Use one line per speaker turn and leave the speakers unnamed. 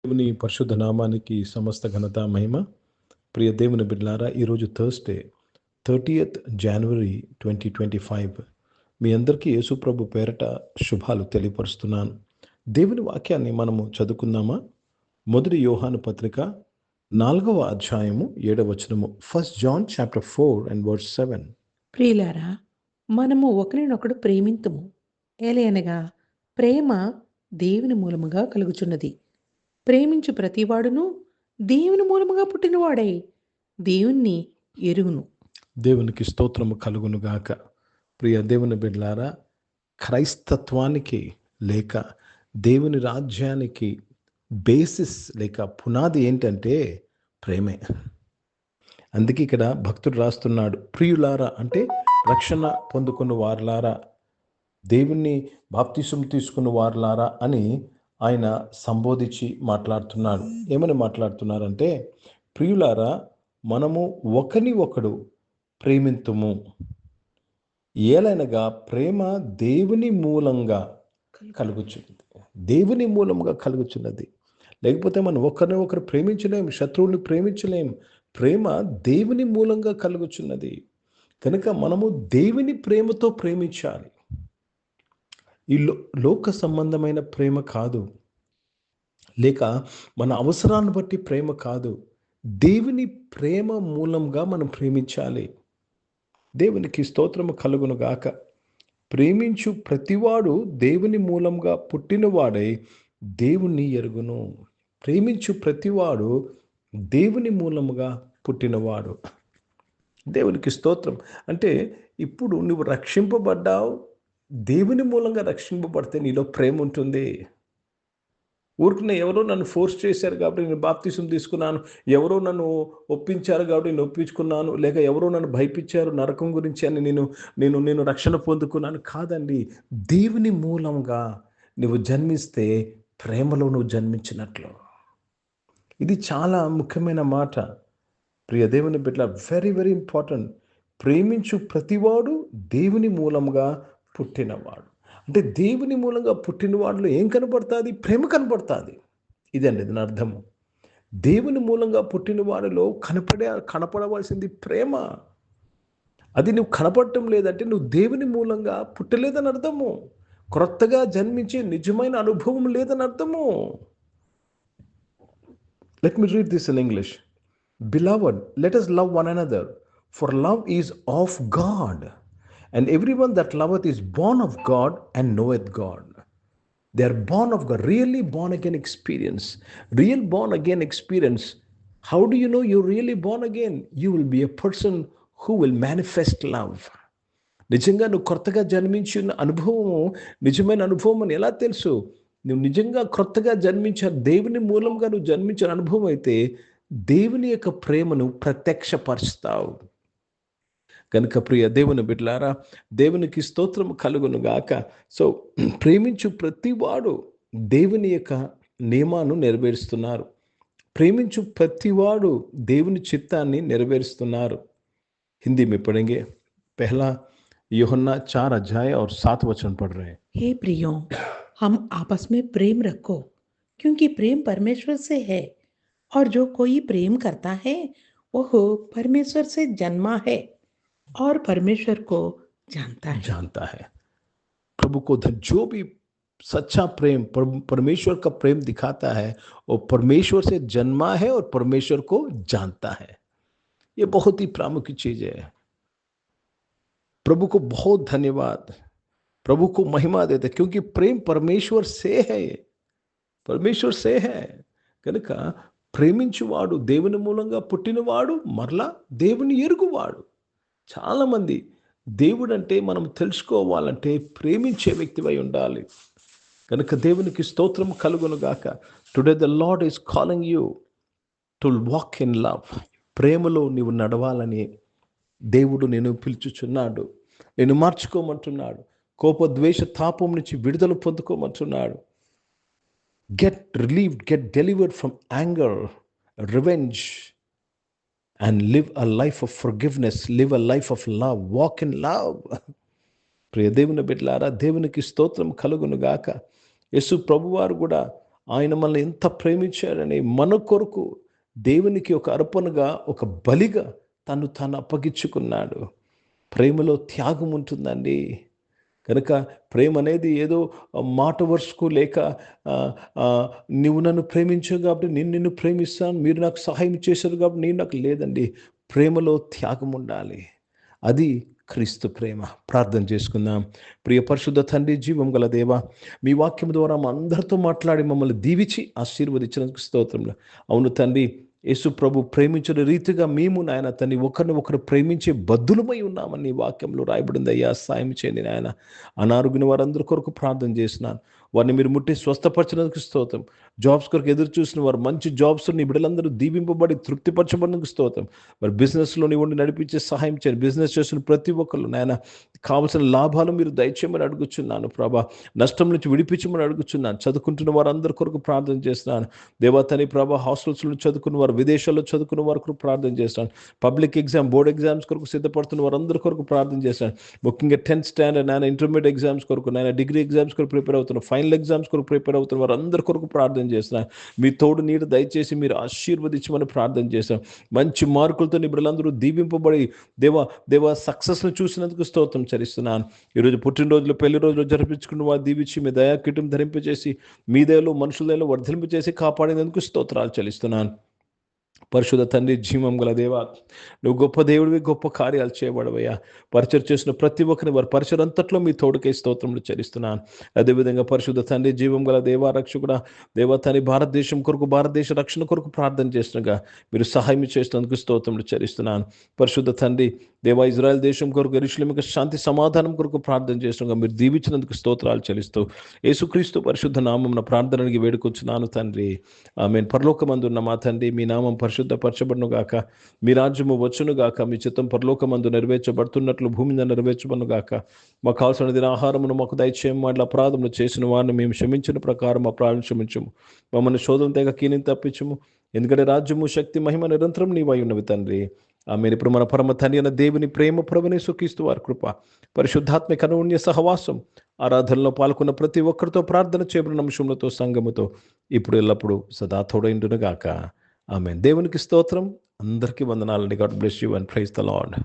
దేవుని పరిశుద్ధ నామానికి సమస్త ఘనత మహిమ. ప్రియ దేవుని బిడ్డలారా, ఈరోజు థర్స్డే 30th January 2025. మీ అందరికీ యేసుప్రభు పేరట శుభాలు తెలియపరుస్తున్నాను. దేవుని వాక్యాన్ని మనము చదువుకుందామా? మొదటి యోహాను పత్రిక 4వ అధ్యాయము 7వ వచనము. 1 John chapter 4 and verse 7.
ప్రియులారా, మనము ఒకరినొకడు ప్రేమింతుము, ఏలయనగా ప్రేమ దేవుని మూలముగా కలుగుచున్నది. ప్రేమించు ప్రతివాడును దేవుని మూలముగా పుట్టినవాడై దేవుణ్ణి ఎరుగును.
దేవునికి స్తోత్రము కలుగును గాక. ప్రియ దేవుని బిడ్డలారా, క్రైస్తత్వానికి లేక దేవుని రాజ్యానికి బేసిస్ లేక పునాది ఏంటంటే ప్రేమే. అందుకే ఇక్కడ భక్తుడు రాస్తున్నాడు, ప్రియులారా అంటే రక్షణ పొందుకున్న వారులారా, దేవుణ్ణి బాప్తిసం తీసుకున్న వారులారా అని ఆయన సంబోధించి మాట్లాడుతున్నాడు. ఏమని మాట్లాడుతున్నారంటే, ప్రియులారా మనము ఒకని ఒకడు ప్రేమింతుము, ఏలైనగా ప్రేమ దేవుని మూలంగా కలుగుచున్నది. దేవుని మూలంగా కలుగుచున్నది. లేకపోతే మనం ఒకరిని ఒకరు ప్రేమించలేం, శత్రువుని ప్రేమించలేం. ప్రేమ దేవుని మూలంగా కలుగుచున్నది. కనుక మనము దేవుని ప్రేమతో ప్రేమించాలి. ఈ లోక సంబంధమైన ప్రేమ కాదు, లేక మన అవసరాన్ని బట్టి ప్రేమ కాదు. దేవుని ప్రేమ మూలంగా మనం ప్రేమించాలి. దేవునికి స్తోత్రము కలుగును గాక. ప్రేమించు ప్రతివాడు దేవుని మూలంగా పుట్టినవాడై దేవుణ్ణి ఎరుగును. ప్రేమించు ప్రతివాడు దేవుని మూలముగా పుట్టినవాడు. దేవునికి స్తోత్రం. అంటే ఇప్పుడు నువ్వు రక్షింపబడ్డావు, దేవుని మూలంగా రక్షింపబడితే నీలో ప్రేమ ఉంటుంది. ఊరుకునే ఎవరో నన్ను ఫోర్స్ చేశారు కాబట్టి నేను బాప్తిసం తీసుకున్నాను, ఎవరో నన్ను ఒప్పించారు కాబట్టి నేను ఒప్పించుకున్నాను, లేక ఎవరో నన్ను భయపించారు నరకం గురించి అని నేను రక్షణ పొందుకున్నాను కాదండి. దేవుని మూలంగా నువ్వు జన్మిస్తే ప్రేమలో నువ్వు జన్మించినట్లు. ఇది చాలా ముఖ్యమైన మాట. ప్రియ దేవుని బిడ్డ, వెరీ వెరీ ఇంపార్టెంట్. ప్రేమించు ప్రతివాడు దేవుని మూలంగా పుట్టినవాడు. అంటే దేవుని మూలంగా పుట్టిన వాడిలో ఏం కనపడుతుంది? ప్రేమ కనపడుతుంది. ఇదండి దీని అర్థము. దేవుని మూలంగా పుట్టిన వాడిలో కనపడవలసింది ప్రేమ. అది నువ్వు కనపడటం లేదంటే నువ్వు దేవుని మూలంగా పుట్టలేదని అర్థము. క్రొత్తగా జన్మించే నిజమైన అనుభవం లేదని అర్థము. Let me read this in English. Beloved, let us love one another, for love is of God. And everyone that loveth is born of God and knoweth God. They are born of God. Really born again experience. Real born again experience. How do you know you're really born again? You will be a person who will manifest love. నిజంగా నువ్వు కొత్తగా జన్మించిన అనుభవము నిజమైన అనుభవం అని ఎలా తెలుసు? నువ్వు నిజంగా కొత్తగా జన్మించిన దేవుని మూలంగా నువ్వు జన్మించిన అనుభవం అయితే దేవుని యొక్క ప్రేమను ప్రత్యక్షపరుస్తావు. కనుక ప్రియ దేవుని బిడ్డలారా, దేవునికి స్తోత్రం కలుగును గాక. సో ప్రేమించు ప్రతివాడు దేవుని యొక్క నియమాన్ని నెరవేరుస్తున్నారు. ప్రేమించు ప్రతివాడు దేవుని చిత్తాన్ని నెరవేరుస్తున్నారు. हिंदी में पढ़ेंगे. पहला यूहन्ना 4 अध्याय और 7 वचन पढ़ रहे हैं.
हे प्रियों, हम आपस में प्रेम रखो, क्योंकि प्रेम परमेश्वर से है, और जो कोई प्रेम करता है वह परमेश्वर से जन्मा है और परमेश्वर को जानता है.
प्रभु को जो भी सच्चा प्रेम परमेश्वर का प्रेम दिखाता है वो परमेश्वर से जन्मा है और परमेश्वर को जानता है. ये बहुत ही प्रामुख्य चीज है. प्रभु को बहुत धन्यवाद, प्रभु को महिमा देते, क्योंकि प्रेम परमेश्वर से है. परमेश्वर से है. కనుక ప్రేమించువాడు దేవుని మూలంగా పుట్టినవాడు, మరలా దేవుని ఎరుగువాడు. చాలామంది దేవుడు అంటే మనం తెలుసుకోవాలంటే ప్రేమించే వ్యక్తివై ఉండాలి. కనుక దేవునికి స్తోత్రం కలుగును గాక. Today the lord is calling you to walk in love. ప్రేమలో నీవు నడవాలని దేవుడు నేను పిలుచుచున్నాడు. నేను మార్చుకోమంటున్నాడు. కోపద్వేష తాపం నుంచి విడుదల పొందుకోమంటున్నాడు. Get relieved, get delivered from anger, revenge, and live a life of forgiveness, live a life of love, walk in love. ప్రియ దేవుని బిడ్డలారా, దేవునికి స్తోత్రం కలుగును గాక. యేసు ప్రభువారు కూడా ఆయన మనల్ని ఎంత ప్రేమించాడని మన కొరకు దేవునికి ఒక అర్పణగా, ఒక బలిగా తాను అప్పగించుకున్నాడు. ప్రేమలో త్యాగం ఉంటుందండి. కనుక ప్రేమ అనేది ఏదో మాట వరుసకు లేక నువ్వు నన్ను ప్రేమించావు కాబట్టి నేను నిన్ను ప్రేమిస్తాను, మీరు నాకు సహాయం చేశారు కాబట్టి నేను నాకు లేదండి. ప్రేమలో త్యాగం ఉండాలి. అది క్రీస్తు ప్రేమ. ప్రార్థన చేసుకుందాం. ప్రియ పరిశుద్ధ తండ్రి, జీవం గల దేవ, మీ వాక్యం ద్వారా మా అందరితో మాట్లాడి మమ్మల్ని దీవించి ఆశీర్వదించినందుకు స్తోత్రములు. అవును తండ్రి, యేసు ప్రభు ప్రేమించిన రీతిగా మేము నాయన తండ్రి ఒకరిని ఒకరు ప్రేమించే బద్దులమై ఉన్నామని నీ వాక్యంలో రాయబడింది అయ్యా. సాయం చేయండి నాయన. అనారోగ్యమైన వారందరి కొరకు ప్రార్థన చేసినాను. వారిని మీరు ముట్టి స్వస్థపరిచినందుకు స్తోత్రం. జాబ్స్ కొరకు ఎదురు చూసిన వారు మంచి జాబ్స్ నీ బిడ్డలందరూ దీవింపబడి తృప్తిపరచబడినందుకు స్తోత్రం. మరి బిజినెస్లో నీ ఉండి నడిపించే సహాయం చేయండి. బిజినెస్ చేసిన ప్రతి ఒక్కరు నాయన కావలసిన లాభాలు మీరు దయచేయమని అడుగుచున్నాను ప్రభా. నష్టం నుంచి విడిపించమని అడుగుచున్నాను. చదువుకుంటున్న వారందరి కొరకు ప్రార్థన చేస్తున్నాను దేవతని ప్రభా. హాస్టల్స్లో చదువుకున్న వారు, విదేశాల్లో చదువుకున్న వారి కొరకు ప్రార్థన చేస్తున్నాను. పబ్లిక్ ఎగ్జామ్, బోర్డ్ ఎగ్జామ్స్ కొరకు సిద్ధపడుతున్న వారందరి కొరకు ప్రార్థన చేస్తున్నాను. ముఖ్యంగా 10th స్టాండర్డ్ నాయన, ఇంటర్మీడియట్ ఎగ్జామ్స్ కొరకు నాయన, డిగ్రీ ఎగ్జామ్స్ కొరకు ప్రిపేర్ అవుతున్నారు, ఫైనల్ ఎగ్జామ్స్ కొరకు ప్రిపేర్ అవుతున్న వారందరి కొరకు ప్రార్థన చేస్తున్నాను. మీ తోడు నీరు దయచేసి మీరు ఆశీర్వదించమని ప్రార్థన చేస్తాం. మంచి మార్కులతో నీ బిడ్డలందరూ దీవింపబడి దేవ సక్సెస్ను చూసినందుకు స్తోత్రం చెల్లిస్తున్నాను. ఈరోజు పుట్టినరోజులు, పెళ్లి రోజులు జరిపించుకున్న వారు దీవించి మీ దయాకీటం ధరింపజేసి మీ దయలో మనుషుల దయలో వర్ధింపజేసి కాపాడినందుకు స్తోత్రాలు చెల్లిస్తున్నాను. పరిశుద్ధ తండ్రి, జీవం గల దేవా, నువ్వు గొప్ప దేవుడివి, గొప్ప కార్యాలు చేయబడవయ్యా. పరిచయం చేసిన ప్రతి ఒక్కరిని వారి పరిచయం అంతట్లో మీ తోడుకై స్తోత్రములు చెల్లిస్తున్నాను. అదేవిధంగా పరిశుద్ధ తండ్రి, జీవం గల దేవా, రక్షకుడా దేవా తండ్రి, భారతదేశం కొరకు, భారతదేశ రక్షణ కొరకు ప్రార్థన చేసినగా మీరు సహాయం చేసినందుకు స్తోత్రములు చెల్లిస్తున్నాను. పరిశుద్ధ తండ్రి దేవా, ఇజ్రాయెల్ దేశం కొరకు, యెరూషలేముకు శాంతి సమాధానం కొరకు ప్రార్థన చేసినగా మీరు దీవించినందుకు స్తోత్రాలు చెల్లిస్తూ యేసుక్రీస్తు పరిశుద్ధ నామమున ప్రార్థనకి వేడుకొచ్చున్నాను తండ్రి. ఆమేన్. పరలోకమందున్న మా తండ్రి, మీ నామం పరిశుద్ధపరచబడును గాక, మీ రాజ్యము వచ్చును గాక, మీ చిత్తం పరలోకమందు నెరవేర్చబడుతున్నట్లు భూమి మీద నెరవేర్చబడును గాక. మాకు కావాల్సిన ఆహారమును మాకు దయచేయం. వాటి అపరాధములు చేసిన వారిని మేము క్షమించిన ప్రకారం అపరాధం క్షమించము. మమ్మల్ని శోధన తెగ కీనిని తప్పించము. ఎందుకంటే రాజ్యము, శక్తి, మహిమ నిరంతరం నీవై ఉన్నవి తండ్రి. ఆమేన్. ఇప్పుడు మన పరమ తండ్రి అయిన దేవుని ప్రేమ, ప్రభువైన యేసుక్రీస్తు వారి కృప, పరిశుద్ధాత్మిక అన్యోన్య సహవాసం, ఆరాధనలో పాల్గొన్న ప్రతి ఒక్కరితో, ప్రార్థన చేయబడిన అంశములతో, సంఘముతో ఇప్పుడు ఎల్లప్పుడూ సదా తోడైండును గాక. ఆమేన్. దేవునికి స్తోత్రం. అందరికీ వందనాలండి. God bless you and praise the lord.